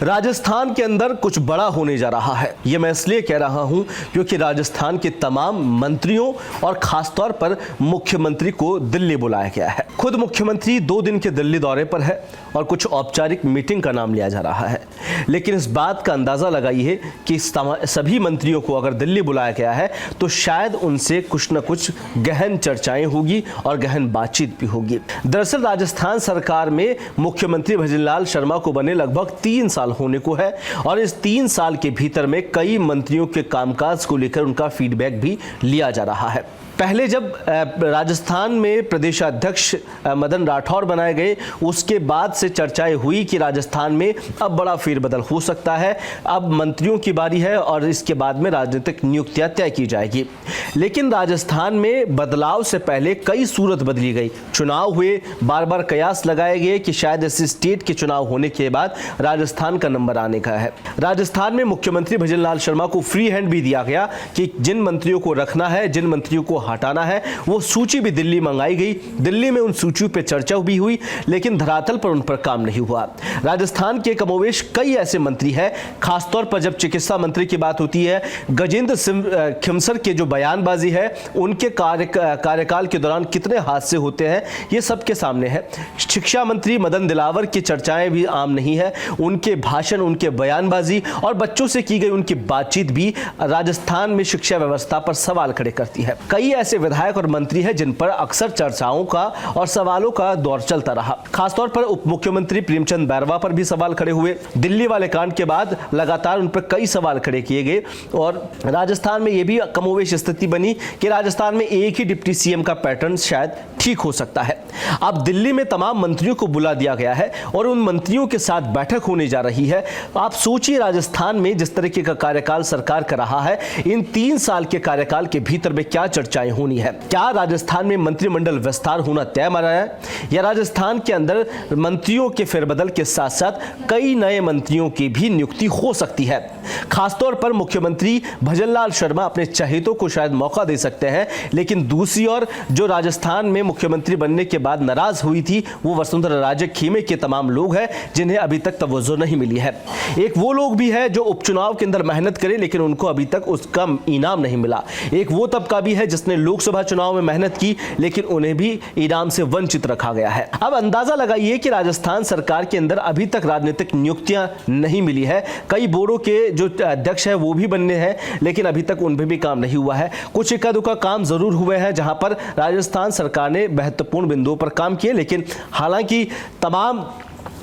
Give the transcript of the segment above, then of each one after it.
राजस्थान के अंदर कुछ बड़ा होने जा रहा है। ये मैं इसलिए कह रहा हूं क्योंकि राजस्थान के तमाम मंत्रियों और खासतौर पर मुख्यमंत्री को दिल्ली बुलाया गया है। खुद मुख्यमंत्री 2 दिन के दिल्ली दौरे पर है और कुछ औपचारिक मीटिंग का नाम लिया जा रहा है। लेकिन इस बात का अंदाजा लगाइए कि सभी मंत्रियों को अगर दिल्ली बुलाया गया है तो शायद उनसे कुछ न कुछ गहन चर्चाएं होगी और गहन बातचीत भी होगी। दरअसल राजस्थान सरकार में मुख्यमंत्री भजनलाल शर्मा को बने लगभग 3 साल होने को है और इस 3 साल के भीतर में कई मंत्रियों के कामकाज को लेकर उनका फीडबैक भी लिया जा रहा है। पहले जब राजस्थान में प्रदेशाध्यक्ष मदन राठौर बनाए गए, उसके बाद से चर्चाएं हुई कि राजस्थान में अब बड़ा फेरबदल हो सकता है, अब मंत्रियों की बारी है और इसके बाद में राजनीतिक नियुक्तियां तय की जाएगी। लेकिन राजस्थान में बदलाव से पहले कई सूरत बदली गई। चुनाव हुए, बार बार कयास लगाए गए कि शायद इस स्टेट के चुनाव होने के बाद राजस्थान का नंबर आने का है। राजस्थान में मुख्यमंत्री भजनलाल शर्मा को फ्री हैंड भी दिया गया कि जिन मंत्रियों को रखना है, जिन मंत्रियों को हटाना है, वो सूची भी दिल्ली मंगाई गई। दिल्ली में उन सूचियों पे चर्चा भी हुई, लेकिन धरातल पर उन पर काम नहीं हुआ। राजस्थान के कमोवेश कई ऐसे मंत्री हैं, खासतौर पर जब चिकित्सा मंत्री की बात होती है, गजेंद्र सिंह खिमसर के जो बयानबाजी है, उनके कार्यकाल के दौरान कितने हादसे होते हैं, ये सबके सामने है। शिक्षा मंत्री मदन दिलावर की चर्चाएं भी आम नहीं है। उनके भाषण, उनके बयानबाजी और बच्चों से की गई उनकी बातचीत भी राजस्थान में शिक्षा व्यवस्था पर सवाल खड़े करती है। कई ऐसे विधायक और मंत्री हैं जिन पर अक्सर चर्चाओं का और सवालों का दौर चलता रहा। खासतौर पर उप मुख्यमंत्री प्रेमचंद बैरवा पर भी सवाल खड़े हुए। दिल्ली वाले कांड के बाद लगातार उन पर कई सवाल खड़े किए गए और राजस्थान में यह भी कमोवेश स्थिति बनी कि राजस्थान में एक ही डिप्टी सीएम का पैटर्न शायद ठीक हो सकता है। अब दिल्ली में तमाम मंत्रियों को बुला दिया गया है और उन मंत्रियों के साथ बैठक होने जा रही है। आप सोचिए, राजस्थान में जिस तरीके का कार्यकाल सरकार कर रहा है, इन 3 साल के कार्यकाल के भीतर में क्या चर्चाएं होनी है। क्या राजस्थान में मंत्रिमंडल विस्तार होना तय माना है या राजस्थान के अंदर मंत्रियों के फेरबदल के साथ साथ कई नए मंत्रियों की भी नियुक्ति हो सकती है। खासतौर पर मुख्यमंत्री भजनलाल शर्मा अपने चहेतों को शायद मौका दे सकते हैं, लेकिन दूसरी ओर जो राजस्थान में मुख्यमंत्री बनने के बाद नाराज हुई थी, वो वसुंधरा राजे खेमे के तमाम लोग हैं जिन्हें अभी तक तवज्जो नहीं मिली है। एक वो लोग भी है जो उपचुनाव के अंदर मेहनत करे लेकिन उनको अभी तक उसका इनाम नहीं मिला। एक वो तबका भी है जिसने लोकसभा चुनाव में मेहनत की लेकिन उन्हें भी इनाम से वंचित रखा गया है। अब अंदाजा लगाइए कि राजस्थान सरकार के अंदर अभी तक राजनीतिक नियुक्तियां नहीं मिली है। कई बोर्डों के जो अध्यक्ष है वो भी बनने हैं लेकिन अभी तक उन पर भी काम नहीं हुआ है। कुछ इक्का दुक्का काम जरूर हुए हैं जहां पर राजस्थान सरकार ने महत्वपूर्ण बिंदुओं पर काम किए, लेकिन हालांकि तमाम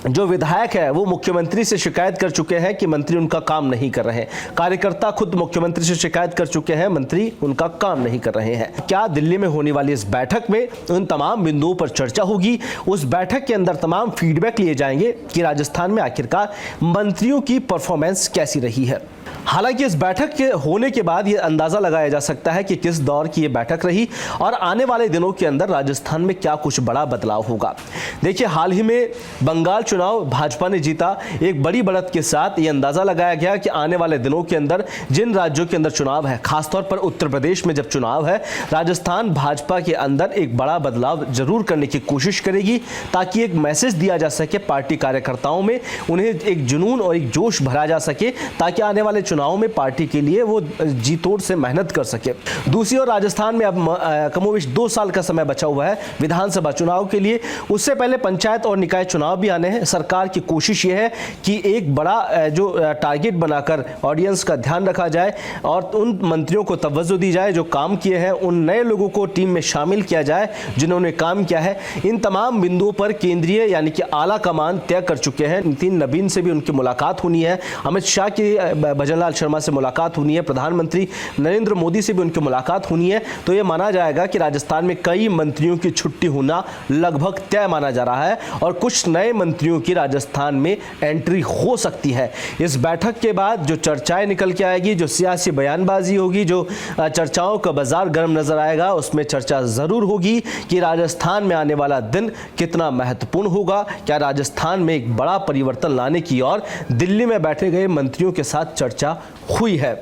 जो विधायक है वो मुख्यमंत्री से शिकायत कर चुके हैं कि मंत्री उनका काम नहीं कर रहे हैं। कार्यकर्ता खुद मुख्यमंत्री से शिकायत कर चुके हैं, मंत्री उनका काम नहीं कर रहे हैं। क्या दिल्ली में होने वाली इस बैठक में उन तमाम बिंदुओं पर चर्चा होगी? उस बैठक के अंदर तमाम फीडबैक लिए जाएंगे कि राजस्थान में आखिरकार मंत्रियों की परफॉर्मेंस कैसी रही है। हालांकि इस बैठक के होने के बाद यह अंदाजा लगाया जा सकता है कि किस दौर की यह बैठक रही और आने वाले दिनों के अंदर राजस्थान में क्या कुछ बड़ा बदलाव होगा। देखिए, हाल ही में बंगाल चुनाव भाजपा ने जीता। एक बड़ी बढ़त के साथ यह अंदाजा लगाया गया कि आने वाले दिनों के अंदर जिन राज्यों के अंदर चुनाव है, खासतौर पर उत्तर प्रदेश में जब चुनाव है, राजस्थान भाजपा के अंदर एक बड़ा बदलाव जरूर करने की कोशिश करेगी ताकि एक मैसेज दिया जा सके पार्टी कार्यकर्ताओं में, उन्हें एक जुनून और एक जोश भरा जा सके ताकि आने वाले चुनाव में पार्टी के लिए वो जी तोड़ से मेहनत कर सके। दूसरी ओर राजस्थान में अब कमोवेश 2 साल का समय बचा हुआ है विधानसभा चुनाव के लिए। उससे पहले पंचायत और निकाय चुनाव भी आने हैं। सरकार की कोशिश ये है कि एक बड़ा जो टारगेट बनाकर ऑडियंस का ध्यान रखा जाए और उन मंत्रियों को तवज्जो दी जाए जो काम किए हैं, उन नए लोगों को टीम में शामिल किया जाए जिन्होंने काम किया है। इन तमाम बिंदुओं पर केंद्रीय यानी कि आला कमान तय कर चुके हैं। नितिन नवीन से भी उनकी मुलाकात होनी है, अमित शाह की भजनलाल शर्मा से मुलाकात होनी है, प्रधानमंत्री नरेंद्र मोदी से भी उनकी मुलाकात होनी है। तो यह माना जाएगा कि राजस्थान में कई मंत्रियों की छुट्टी होना लगभग तय माना जा रहा है और कुछ नए मंत्रियों की राजस्थान में एंट्री हो सकती है। इस बैठक के बाद जो चर्चाएं निकल के आएगी, जो सियासी बयानबाजी होगी, जो चर्चाओं का बाजार गर्म नजर आएगा, उसमें चर्चा जरूर होगी कि राजस्थान में आने वाला दिन कितना महत्वपूर्ण होगा। क्या राजस्थान में एक बड़ा परिवर्तन लाने की और दिल्ली में बैठे गए मंत्रियों के साथ चर्चा हुई है।